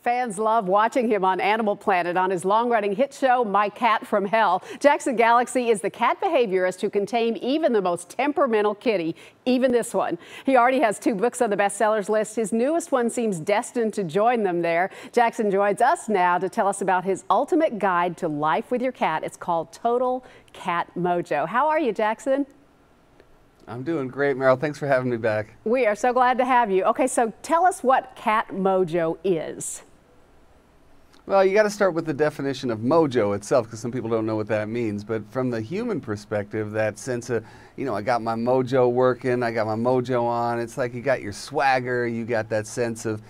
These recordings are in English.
Fans love watching him on Animal Planet on his long-running hit show, My Cat from Hell. Jackson Galaxy is the cat behaviorist who can tame even the most temperamental kitty, even this one. He already has 2 books on the bestsellers list. His newest one seems destined to join them there. Jackson joins us now to tell us about his ultimate guide to life with your cat. It's called Total Cat Mojo. How are you, Jackson? I'm doing great, Meryl. Thanks for having me back. We are so glad to have you. Okay, so tell us what Cat Mojo is. Well, you got to start with the definition of mojo itself, because some people don't know what that means. But from the human perspective, that sense of, I got my mojo working, I got my mojo on. It's like you got your swagger, you got that sense of,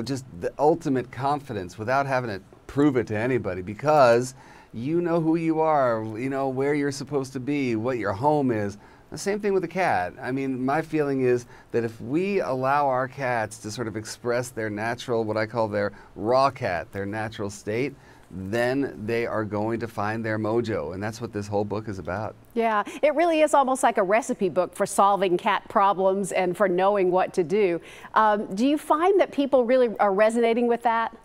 just the ultimate confidence without having to prove it to anybody, because you know who you are, where you're supposed to be, what your home is. The same thing with a cat. I mean, my feeling is that if we allow our cats to sort of express their natural, what I call their raw cat, their natural state, then they are going to find their mojo. And that's what this whole book is about. Yeah, it really is almost like a recipe book for solving cat problems and for knowing what to do. Do you find that people really are resonating with that?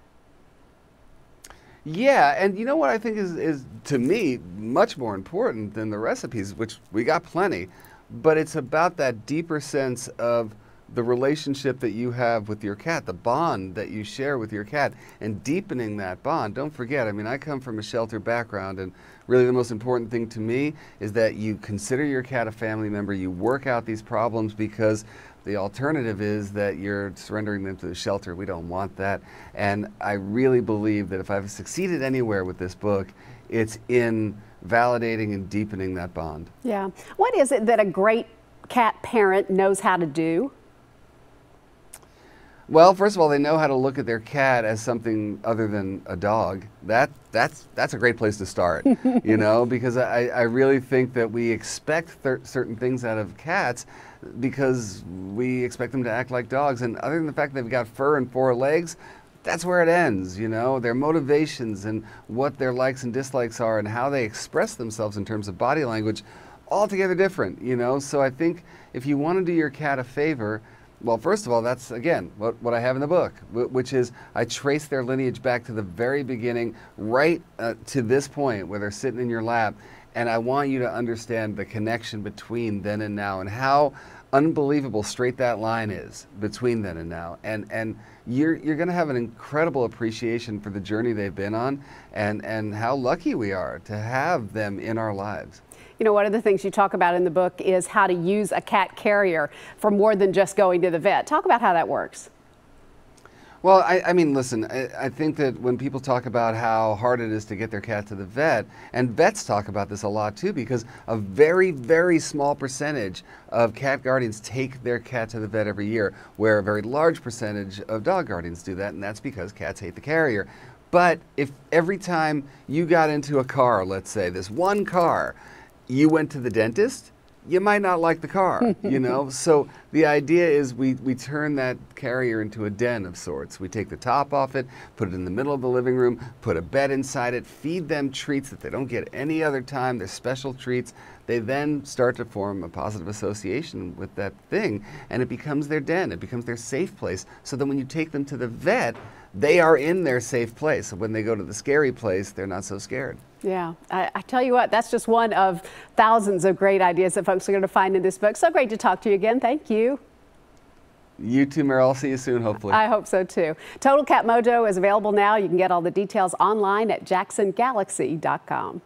Yeah, and you know what I think is to me much more important than the recipes, which we got plenty, but it's about that deeper sense of the relationship that you have with your cat, the bond that you share with your cat, and deepening that bond. Don't forget, I come from a shelter background, and really the most important thing to me is that you consider your cat a family member, you work out these problems, because the alternative is that you're surrendering them to the shelter. We don't want that. And I really believe that if I've succeeded anywhere with this book, it's in validating and deepening that bond. Yeah. What is it that a great cat parent knows how to do? Well, first of all, they know how to look at their cat as something other than a dog. That's a great place to start, because I really think that we expect certain things out of cats because we expect them to act like dogs. And other than the fact that they've got fur and 4 legs, that's where it ends, Their motivations and what their likes and dislikes are and how they express themselves in terms of body language, altogether different, So I think if you want to do your cat a favor, well, first of all, that's, again, what I have in the book, which is I trace their lineage back to the very beginning, right to this point where they're sitting in your lap. And I want you to understand the connection between then and now and how unbelievable straight that line is between then and now. And you're going to have an incredible appreciation for the journey they've been on and how lucky we are to have them in our lives. One of the things you talk about in the book is how to use a cat carrier for more than just going to the vet. Talk about how that works. Well, listen, I think that when people talk about how hard it is to get their cat to the vet, and vets talk about this a lot too, because a very, very small percentage of cat guardians take their cat to the vet every year, where a very large percentage of dog guardians do that, and that's because cats hate the carrier. But if every time you got into a car, let's say, this one car, you went to the dentist, you might not like the car, So the idea is we turn that carrier into a den of sorts. We take the top off it, put it in the middle of the living room, put a bed inside it, feed them treats that they don't get any other time. They're special treats. They then start to form a positive association with that thing, and it becomes their den. It becomes their safe place. So then when you take them to the vet, they are in their safe place. So when they go to the scary place, they're not so scared. Yeah, I tell you what, that's just one of thousands of great ideas that folks are going to find in this book. So great to talk to you again. Thank you. You too, Meryl. I'll see you soon, hopefully. I hope so, too. Total Cat Mojo is available now. You can get all the details online at jacksongalaxy.com.